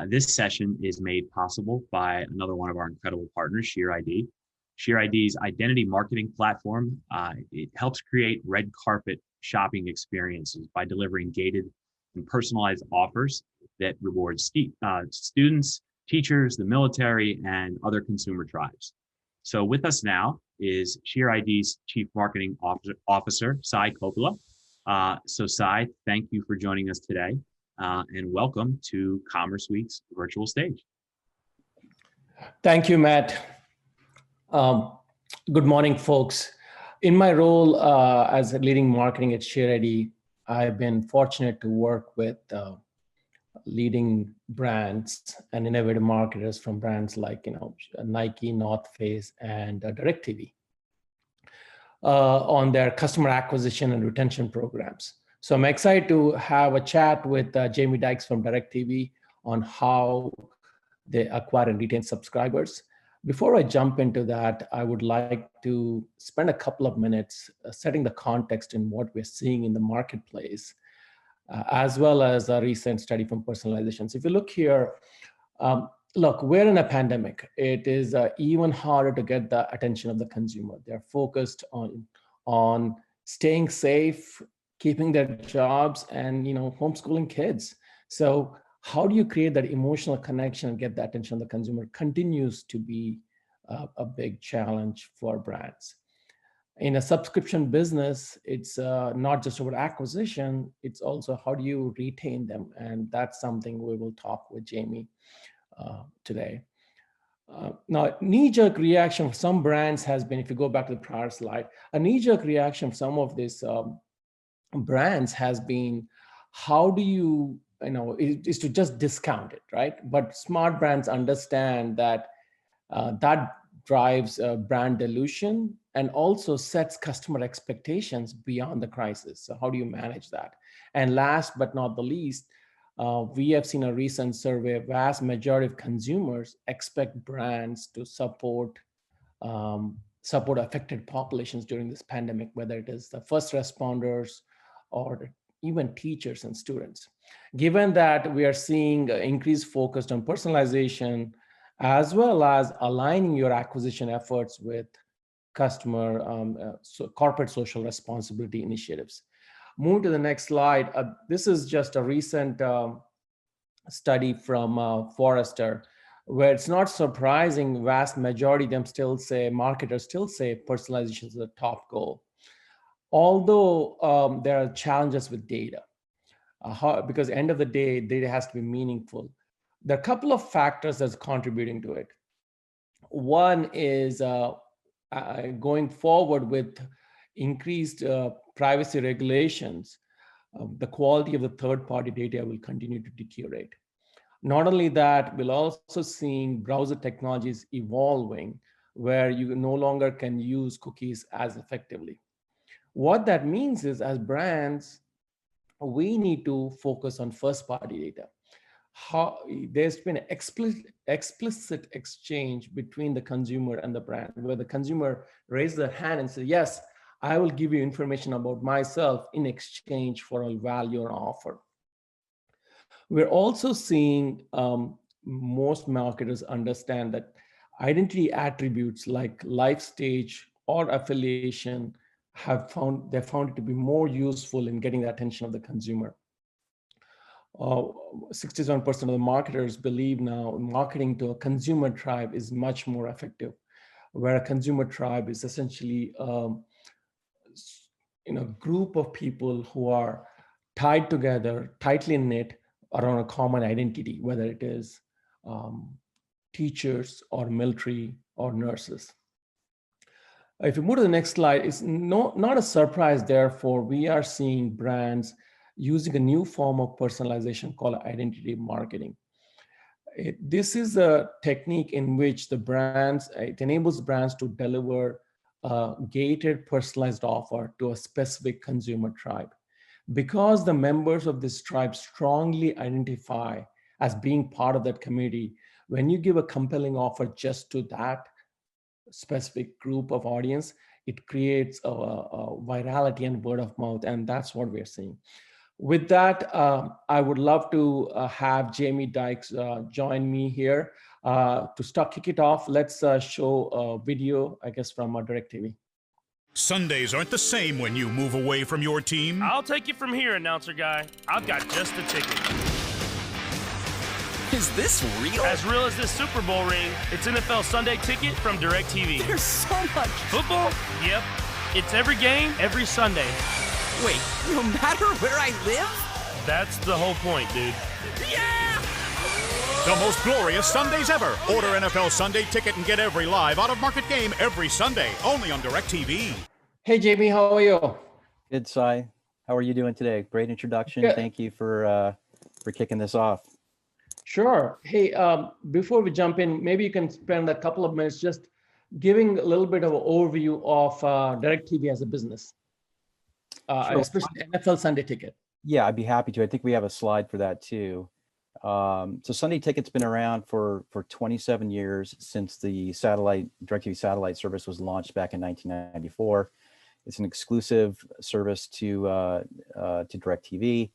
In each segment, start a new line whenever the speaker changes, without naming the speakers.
This session is made possible by another one of our incredible partners, SheerID. SheerID's identity marketing platform, it helps create red carpet shopping experiences by delivering gated and personalized offers that reward students, teachers, the military, and other consumer tribes. So with us now is SheerID's Chief Marketing Officer, Sai Koppala. So Sai, thank you for joining us today. And welcome to Commerce Week's virtual stage.
Thank you, Matt. Good morning, folks. In my role as leading marketing at SheerID, I've been fortunate to work with leading brands and innovative marketers from brands like Nike, North Face, and DirecTV on their customer acquisition and retention programs. So I'm excited to have a chat with Jamie Dyckes from DirecTV on how they acquire and retain subscribers. Before I jump into that, I would like to spend a couple of minutes setting the context in what we're seeing in the marketplace, as well as a recent study from personalization. So if you look here, look, we're in a pandemic. It is even harder to get the attention of the consumer. They're focused on staying safe, keeping their jobs, and homeschooling kids. So how do you create that emotional connection and get the attention of the consumer continues to be a big challenge for brands. In a subscription business, it's not just about acquisition, it's also how do you retain them? And that's something we will talk with Jamie today. Now, knee-jerk reaction of some brands has been, if you go back to the prior slide, a knee-jerk reaction of some of these brands has been, how do you, is to just discount it, right? But smart brands understand that that drives brand dilution and also sets customer expectations beyond the crisis. So how do you manage that? And last but not the least, we have seen a recent survey, vast majority of consumers expect brands to support affected populations during this pandemic, whether it is the first responders or even teachers and students. Given that we are seeing increased focus on personalization, as well as aligning your acquisition efforts with customer corporate social responsibility initiatives. Move to the next slide. This is just a recent study from Forrester, where it's not surprising, vast majority of them marketers still say personalization is the top goal. Although there are challenges with data, because at the end of the day, data has to be meaningful. There are a couple of factors that's contributing to it. One is going forward with increased privacy regulations, the quality of the third-party data will continue to deteriorate. Not only that, we're also seeing browser technologies evolving where you no longer can use cookies as effectively. What that means is, as brands, we need to focus on first-party data. There's been an explicit exchange between the consumer and the brand, where the consumer raises their hand and says, yes, I will give you information about myself in exchange for a value or offer. We're also seeing most marketers understand that identity attributes like life stage or affiliation they found it to be more useful in getting the attention of the consumer. 67% of the marketers believe now marketing to a consumer tribe is much more effective, where a consumer tribe is essentially a group of people who are tied together, tightly knit around a common identity, whether it is teachers or military or nurses. If you move to the next slide, it's not a surprise, therefore, we are seeing brands using a new form of personalization called identity marketing. This is a technique in which it enables brands to deliver a gated personalized offer to a specific consumer tribe. Because the members of this tribe strongly identify as being part of that community, when you give a compelling offer just to that specific group of audience, it creates a virality and word of mouth, and that's what we're seeing. With that, I would love to have Jamie Dyckes join me here to start kick it off. Let's show a video, I guess, from DirecTV.
Sundays aren't the same when you move away from your team.
I'll take you from here, announcer guy. I've got just the ticket.
Is this real?
As real as this Super Bowl ring, it's NFL Sunday Ticket from DirecTV.
There's so much.
Football? Yep. It's every game, every Sunday.
Wait, no matter where I live?
That's the whole point, dude.
Yeah!
The most glorious Sundays ever. Order NFL Sunday Ticket and get every live out-of-market game every Sunday, only on DirecTV.
Hey, Jamie, how are you?
Good, Sai. How are you doing today? Great introduction.
Good.
Thank you for kicking this off.
Sure. Hey, before we jump in, maybe you can spend a couple of minutes just giving a little bit of an overview of DirecTV as a business,
Sure.
especially NFL Sunday Ticket.
Yeah, I'd be happy to. I think we have a slide for that too. So Sunday Ticket's been around for 27 years since the DirecTV satellite service was launched back in 1994. It's an exclusive service to DirecTV.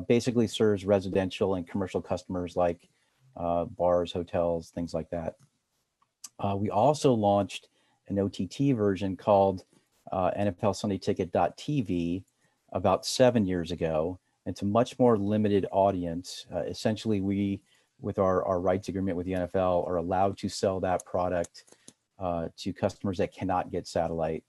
Basically serves residential and commercial customers like bars, hotels, things like that. We also launched an OTT version called NFL Sunday Ticket.tv about 7 years ago. It's a much more limited audience. Essentially, we, with our rights agreement with the NFL, are allowed to sell that product to customers that cannot get satellite,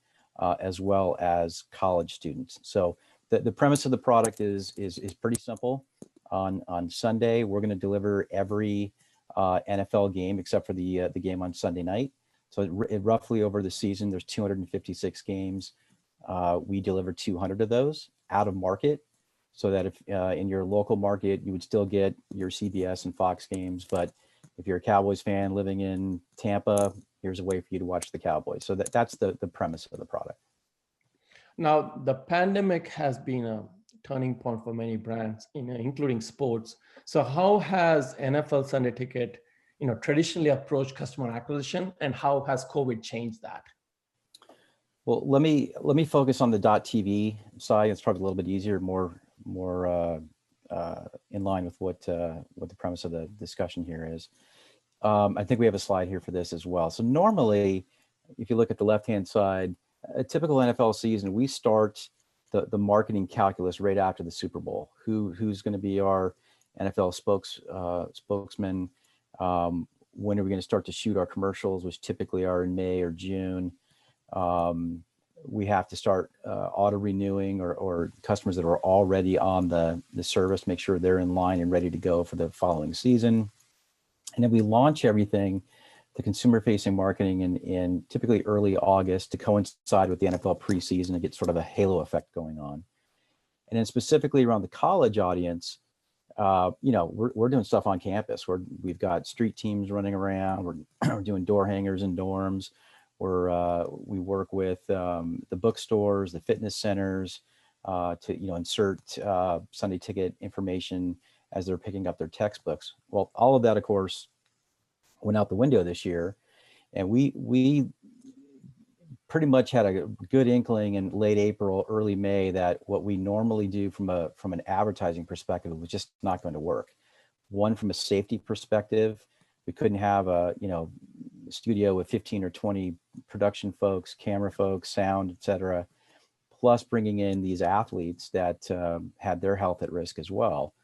as well as college students. So the premise of the product is pretty simple. On Sunday, we're going to deliver every NFL game except for the game on Sunday night. So roughly over the season, there's 256 games. We deliver 200 of those out of market, so that if in your local market, you would still get your CBS and Fox games. But if you're a Cowboys fan living in Tampa, here's a way for you to watch the Cowboys. So that's the premise of the product.
Now, the pandemic has been a turning point for many brands, including sports. So how has NFL Sunday Ticket, traditionally approached customer acquisition, and how has COVID changed that?
Well, let me focus on the .tv side. It's probably a little bit easier, more in line with what the premise of the discussion here is. I think we have a slide here for this as well. So normally, if you look at the left-hand side, a typical NFL season, we start the marketing calculus right after the Super Bowl. Who's going to be our NFL spokesman? When are we going to start to shoot our commercials, which typically are in May or June? We have to start auto renewing or customers that are already on the service, make sure they're in line and ready to go for the following season. And then we launch everything, the consumer facing marketing in typically early August to coincide with the NFL preseason and get sort of a halo effect going on. And then specifically around the college audience, we're doing stuff on campus. We've got street teams running around. We're doing door hangers in dorms. We work with the bookstores, the fitness centers to insert Sunday Ticket information as they're picking up their textbooks. Well, all of that, of course, went out the window this year, and we pretty much had a good inkling in late April, early May that what we normally do from an advertising perspective was just not going to work. One, from a safety perspective, we couldn't have a studio with 15 or 20 production folks, camera folks, sound, etc., plus bringing in these athletes that had their health at risk as well.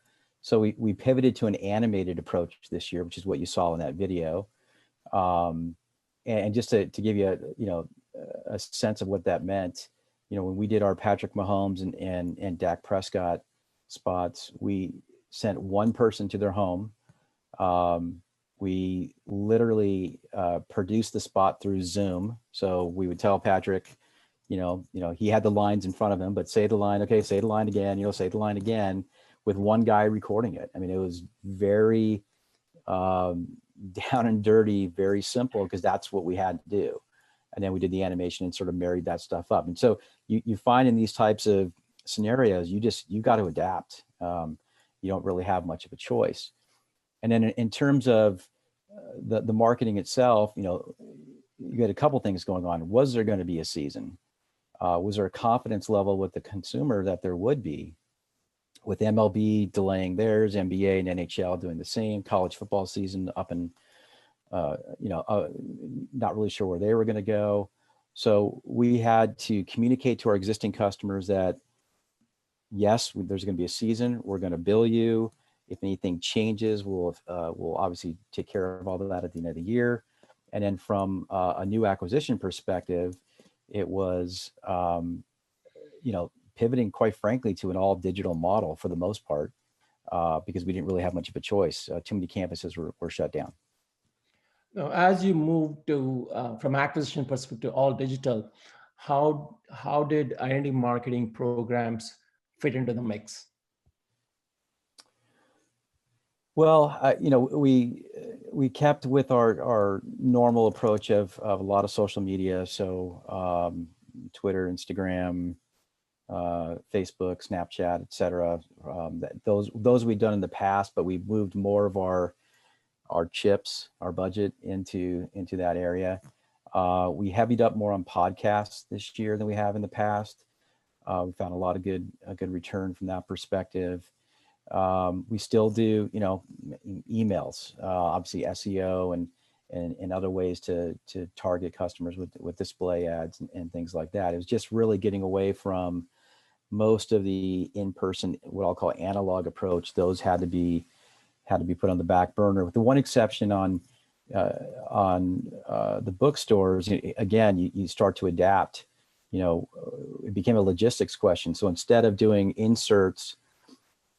So we pivoted to an animated approach this year, which is what you saw in that video. And just to give you a sense of what that meant, when we did our Patrick Mahomes and Dak Prescott spots, we sent one person to their home. We literally produced the spot through Zoom. So we would tell Patrick, he had the lines in front of him, but say the line, okay, say the line again, say the line again, with one guy recording it. I mean, it was very down and dirty, very simple, because that's what we had to do. And then we did the animation and sort of married that stuff up. And so you find in these types of scenarios, you got to adapt. You don't really have much of a choice. And then in terms of the marketing itself, you had a couple things going on. Was there going to be a season? Was there a confidence level with the consumer that there would be? with MLB delaying theirs, NBA and NHL doing the same, college football season up and, not really sure where they were going to go. So we had to communicate to our existing customers that, yes, there's going to be a season. We're going to bill you. If anything changes, we'll obviously take care of all of that at the end of the year. And then from a new acquisition perspective, it was, pivoting, quite frankly, to an all digital model for the most part, because we didn't really have much of a choice. Too many campuses were shut down.
Now, as you move to from acquisition perspective, all digital, how did identity marketing programs fit into the mix?
Well, we kept with our normal approach of a lot of social media, so Twitter, Instagram, Facebook, Snapchat, et cetera. Those we've done in the past, but we moved more of our chips, our budget into that area. We heavied up more on podcasts this year than we have in the past. We found a lot of good return from that perspective. We still do, emails, obviously SEO and other ways to target customers with display ads and things like that. It was just really getting away from most of the in-person, what I'll call analog approach. Those had to be put on the back burner, with the one exception on the bookstores. Again, you start to adapt. It became a logistics question. So instead of doing inserts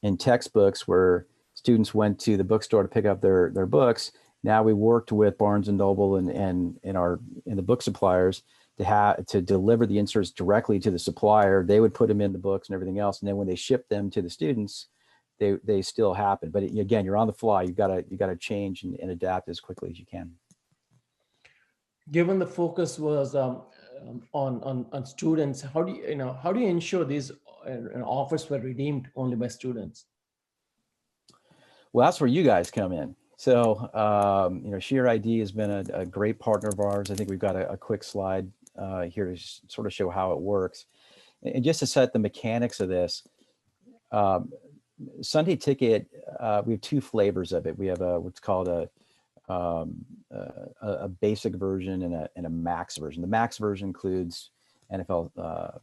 in textbooks where students went to the bookstore to pick up their books, now we worked with Barnes and Noble and the book suppliers to deliver the inserts directly to the supplier. They would put them in the books and everything else, and then when they ship them to the students, they still happen. But again, you're on the fly. You gotta change and adapt as quickly as you can.
Given the focus was on students, how do you ensure these offers were redeemed only by students?
Well, that's where you guys come in. So, SheerID has been a great partner of ours. I think we've got a quick slide here to sort of show how it works. And just to set the mechanics of this, Sunday Ticket, we have two flavors of it. We have what's called a basic version and a max version. The max version includes NFL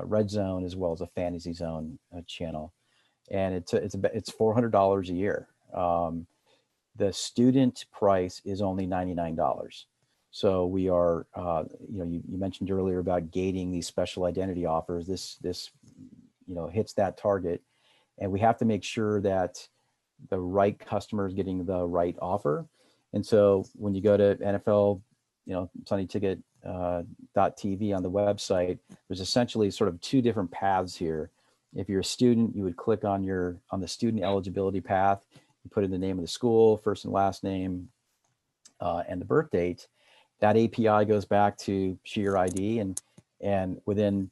Red Zone as well as a Fantasy Zone channel, and it's $400 a year. The student price is only $99. So we are, you mentioned earlier about gating these special identity offers. This hits that target, and we have to make sure that the right customer is getting the right offer. And so when you go to NFL, Sunday Ticket .tv on the website, there's essentially sort of two different paths here. If you're a student, you would click on the student eligibility path. You put in the name of the school, first and last name, and the birth date. That API goes back to SheerID, and within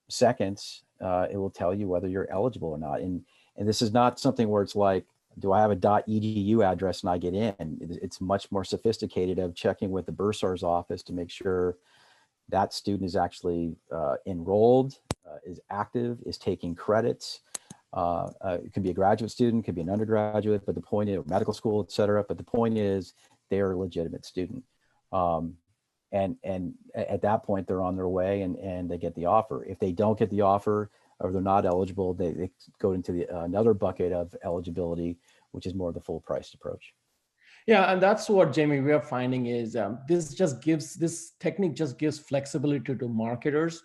seconds, it will tell you whether you're eligible or not. And this is not something where it's like, do I have a .edu address and I get in? It's much more sophisticated of checking with the bursar's office to make sure that student is actually enrolled, is active, is taking credits. It could be a graduate student, could be an undergraduate, but the point is, medical school, et cetera. But the point is, they are a legitimate student. And at that point, they're on their way and they get the offer. If they don't get the offer or they're not eligible, they go into another bucket of eligibility, which is more of the full priced approach.
Yeah, and that's what, Jamie, we are finding is this technique just gives flexibility to marketers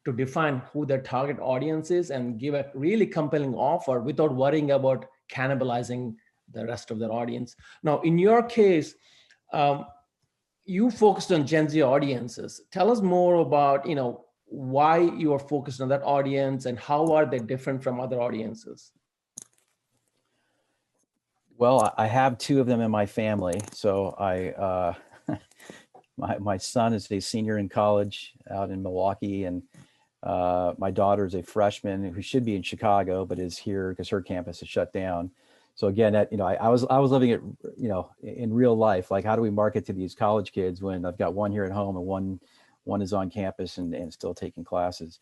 to define who their target audience is and give a really compelling offer without worrying about cannibalizing the rest of their audience. Now, in your case, you focused on Gen Z audiences. Tell us more about, why you are focused on that audience and how are they different from other audiences?
Well, I have two of them in my family. So my son is a senior in college out in Milwaukee, and my daughter is a freshman who should be in Chicago, but is here because her campus is shut down. So again, I was living it, in real life. Like, how do we market to these college kids when I've got one here at home and one is on campus and still taking classes?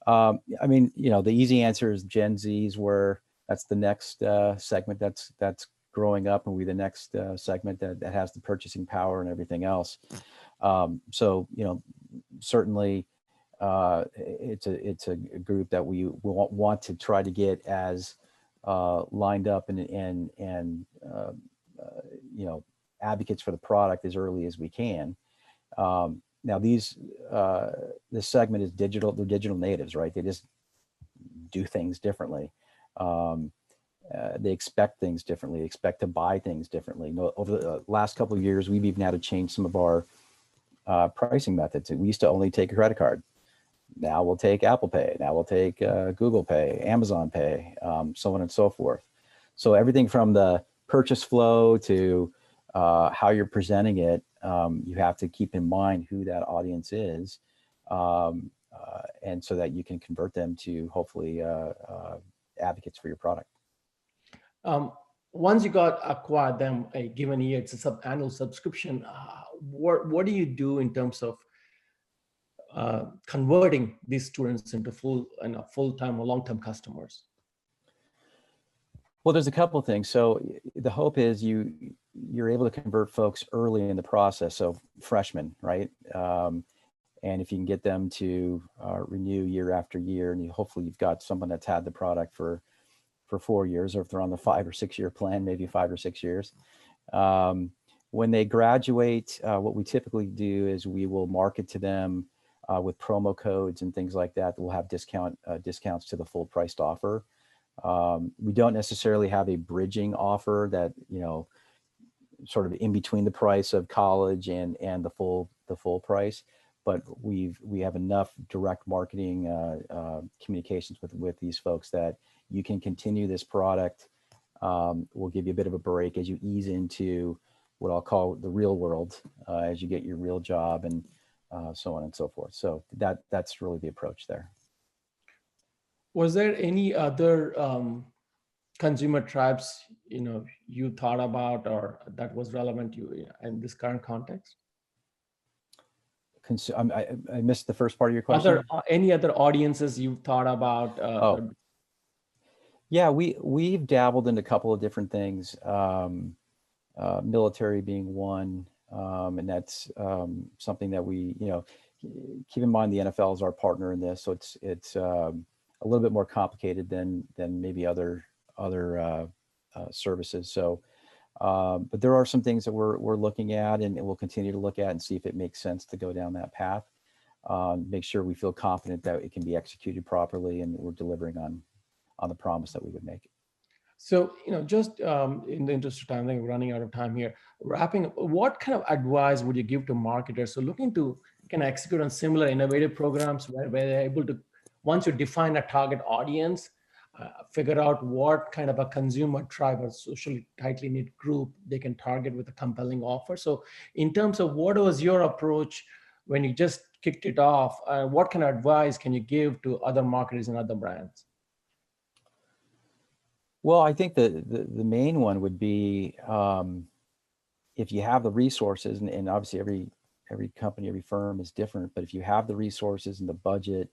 The easy answer is Gen Zs were That's the next segment that's growing up, and we the next segment that has the purchasing power and everything else. So certainly it's a group that we will want to try to get as lined up and advocates for the product as early as we can. Now this segment is digital. They're digital natives, right? They just do things differently. They expect things differently. They expect to buy things differently. Over the last couple of years, we've even had to change some of our pricing methods. We used to only take a credit card. Now we'll take Apple Pay. Now we'll take Google Pay, Amazon Pay, so on and so forth. So everything from the purchase flow to how you're presenting it, you have to keep in mind who that audience is, and so that you can convert them to hopefully advocates for your product.
Once you got acquired them a given year, it's a annual subscription. What do you do in terms of converting these students into full-time or long-term customers?
Well, there's a couple of things. So the hope is you're able to convert folks early in the process. So freshmen, right? And if you can get them to renew year after year, and hopefully you've got someone that's had the product for 4 years, or if they're on the 5 or 6 year plan, maybe 5 or 6 years. When they graduate, what we typically do is we will market to them with promo codes and things like that. We'll have discounts to the full priced offer. We don't necessarily have a bridging offer that, sort of in between the price of college and the full price, but we have enough direct marketing communications with these folks that you can continue this product. We'll give you a bit of a break as you ease into what I'll call the real world, as you get your real job and so on and so forth. So that's really the approach there.
Was there any other consumer tribes you thought about or that was relevant to you in this current context?
I missed the first part of your question.
Any other audiences you thought about?
Yeah, we've dabbled in a couple of different things, military being one, and that's something that we, keep in mind the NFL is our partner in this, so it's a little bit more complicated than maybe other services. So, but there are some things that we're looking at, and we'll continue to look at and see if it makes sense to go down that path. Make sure we feel confident that it can be executed properly, and we're delivering on the promise that we would make.
So, just in the interest of time, I think we're running out of time here. Wrapping up, what kind of advice would you give to marketers who are looking to execute on similar innovative programs where they're able to, once you define a target audience, figure out what kind of a consumer tribe or socially tightly knit group they can target with a compelling offer? So in terms of what was your approach when you just kicked it off, what kind of advice can you give to other marketers and other brands?
Well, I think the main one would be if you have the resources, and obviously every company, every firm is different, but if you have the resources and the budget,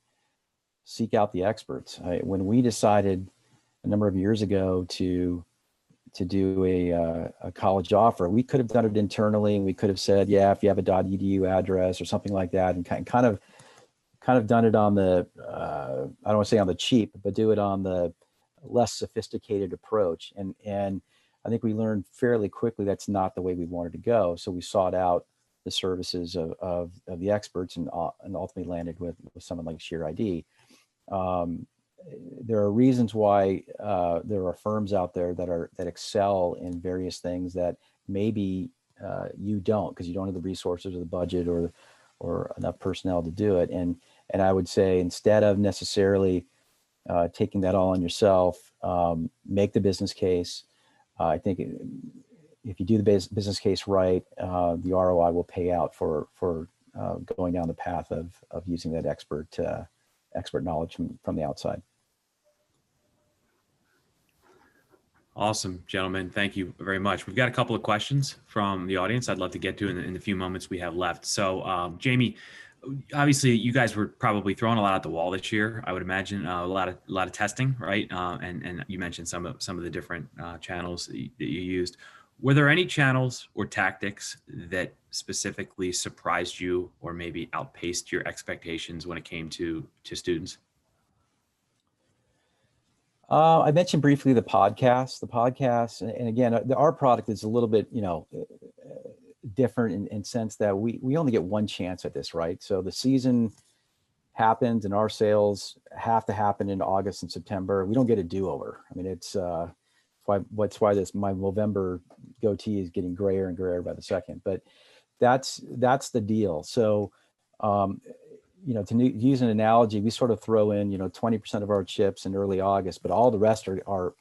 seek out the experts. When we decided a number of years ago to do a college offer, we could have done it internally, and we could have said, yeah, if you have a .edu address or something like that, and kind of done it on the I don't want to say on the cheap, but do it on the less sophisticated approach. And I think we learned fairly quickly that's not the way we wanted to go. So we sought out the services of the experts and ultimately landed with someone like SheerID. There are reasons why there are firms out there that excel in various things that maybe you don't, because you don't have the resources or the budget or enough personnel to do it. And I would say, instead of necessarily taking that all on yourself, make the business case. I think if you do the business case right, the ROI will pay out for going down the path of using that expert knowledge from the outside.
Awesome, gentlemen. Thank you very much. We've got a couple of questions from the audience I'd love to get to in the few moments we have left. So, Jamie, obviously you guys were probably throwing a lot at the wall this year. I would imagine a lot of testing, right? And you mentioned some of the different channels that you used. Were there any channels or tactics that specifically surprised you or maybe outpaced your expectations when it came to students?
I mentioned briefly the podcast. And again, our product is a little bit, different in sense that we only get one chance at this, right? So the season happens, and our sales have to happen in August and September. We don't get a do-over. I mean, it's why my November goatee is getting grayer and grayer by the second. But that's the deal. So, to use an analogy, we sort of throw in 20% of our chips in early August, but all the rest are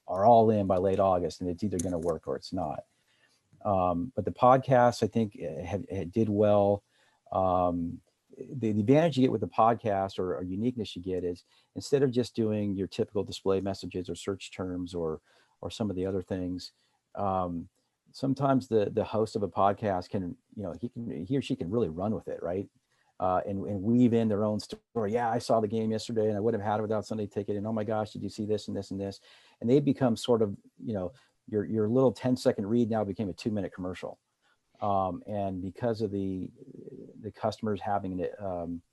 all in by late August, and it's either going to work or it's not. But the podcast, I think, did well. The advantage you get with the podcast, or uniqueness you get, is instead of just doing your typical display messages or search terms or some of the other things, sometimes the host of a podcast can, he or she can really run with it, right? And weave in their own story. Yeah, I saw the game yesterday and I would have had it without Sunday Ticket. And oh my gosh, did you see this and this and this? And they become sort of, your little 10-second read now became a 2-minute commercial. And because of the customers having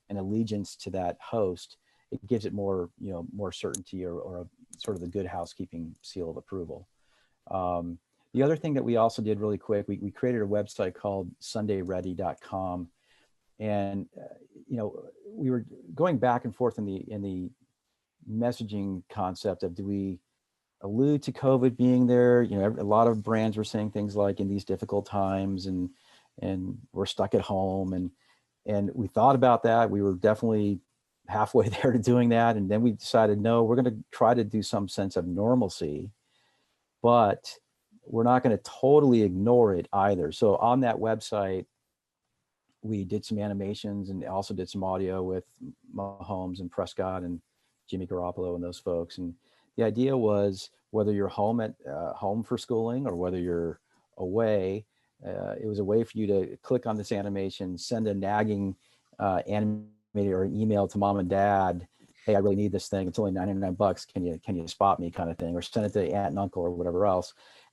an allegiance to that host, it gives it more, more certainty or a sort of the good housekeeping seal of approval. The other thing that we also did really quick, we created a website called SundayReady.com. And, we were going back and forth in the messaging concept of, do we allude to COVID being there? A lot of brands were saying things like, in these difficult times, and we're stuck at home. And we thought about that. We were definitely halfway there to doing that. And then we decided, no, we're going to try to do some sense of normalcy, but we're not going to totally ignore it either. So on that website, we did some animations and also did some audio with Mahomes and Prescott and Jimmy Garoppolo and those folks. And the idea was, whether you're home for schooling or whether you're away, it was a way for you to click on this animation, send a nagging animated or an email to mom and dad, hey, I really need this thing. It's only $99. Can you spot me, kind of thing, or send it to aunt and uncle or whatever else.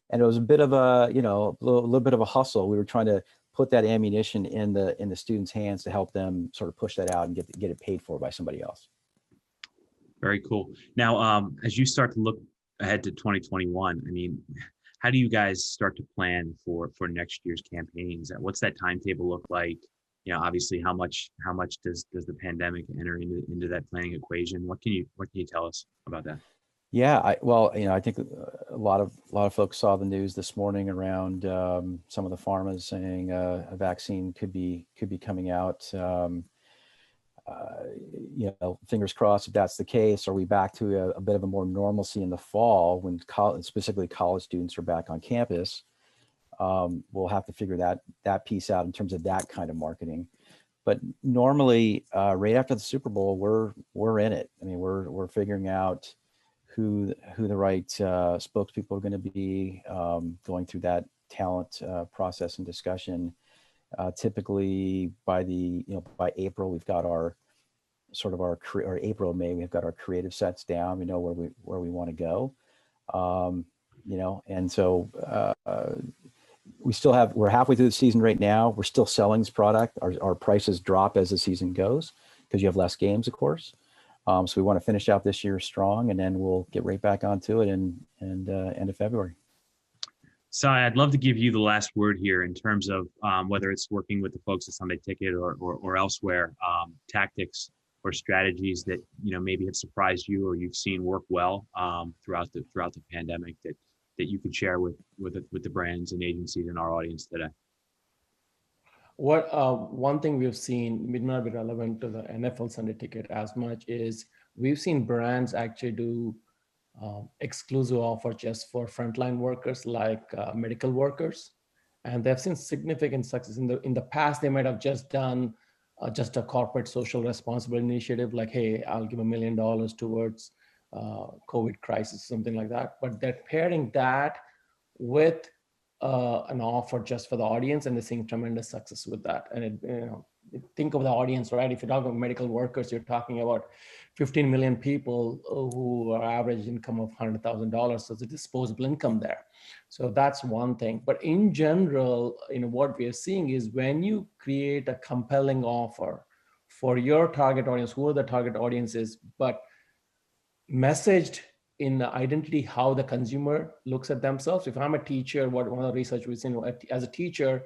And it was a bit of a, little bit of a hustle. We were trying to put that ammunition in the students' hands to help them sort of push that out and get it paid for by somebody else.
Very cool. Now, as you start to look ahead to 2021, I mean, how do you guys start to plan for next year's campaigns? What's that timetable look like? Obviously, how much does the pandemic enter into that planning equation? What can you tell us about that?
Yeah, I think a lot of folks saw the news this morning around some of the pharmas saying a vaccine could be coming out. Fingers crossed if that's the case. Are we back to a bit of a more normalcy in the fall when specifically college students are back on campus? We'll have to figure that piece out in terms of that kind of marketing. But normally, right after the Super Bowl, we're in it. I mean, we're figuring out who the right spokespeople are going to be, going through that talent process and discussion. Typically by April, we've got our April, May, we've got our creative sets down. We know where we want to go. And so we're halfway through the season right now. We're still selling this product. Our prices drop as the season goes because you have less games, of course. So we want to finish out this year strong, and then we'll get right back onto it in end of February.
So I'd love to give you the last word here in terms of whether it's working with the folks at Sunday Ticket or elsewhere, tactics or strategies that maybe have surprised you or you've seen work well throughout the pandemic that you could share with the brands and agencies in our audience today.
What one thing we've seen may not be relevant to the NFL Sunday Ticket as much is we've seen brands actually do exclusive offer just for frontline workers like medical workers, and they've seen significant success. In the past, they might have just done just a corporate social responsibility initiative, like, hey, I'll give $1 million towards COVID crisis, something like that. But they're pairing that with an offer just for the audience, and they're seeing tremendous success with that. And think of the audience, right? If you're talking about medical workers, you're talking about 15 million people who are average income of $100,000. So the disposable income there. So that's one thing. But in general, what we are seeing is when you create a compelling offer for your target audience, who are the target audiences, but messaged in the identity how the consumer looks at themselves. If I'm a teacher, one of the research we've seen, as a teacher,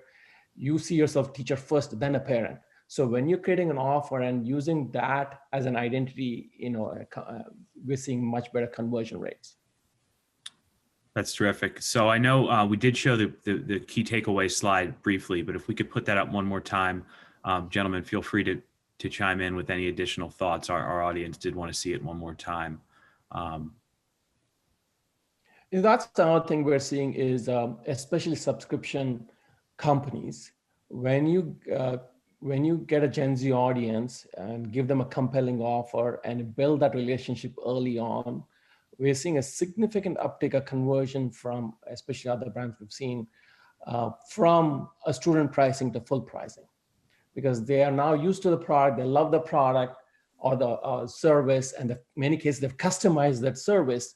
you see yourself teacher first, then a parent. So when you're creating an offer and using that as an identity, we're seeing much better conversion rates.
That's terrific. So I know we did show the key takeaway slide briefly, but if we could put that up one more time, gentlemen, feel free to chime in with any additional thoughts. Our audience did want to see it one more time.
That's another thing we're seeing is especially subscription companies. When you get a Gen Z audience and give them a compelling offer and build that relationship early on, we're seeing a significant uptick of conversion from, especially other brands we've seen, from a student pricing to full pricing, because they are now used to the product, they love the product or the service, and in many cases they've customized that service.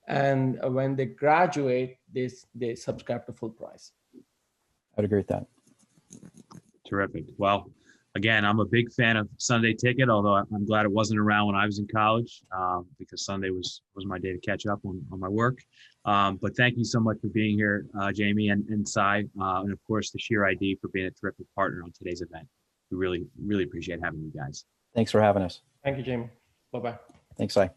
And when they graduate, they subscribe to full price.
I'd agree with that.
Terrific. Well, again, I'm a big fan of Sunday Ticket, although I'm glad it wasn't around when I was in college, because Sunday was my day to catch up on my work. But thank you so much for being here, Jamie and Sai, and of course the SheerID for being a terrific partner on today's event. We really, really appreciate having you guys.
Thanks for having us.
Thank you, Jamie. Bye-bye.
Thanks, Sai.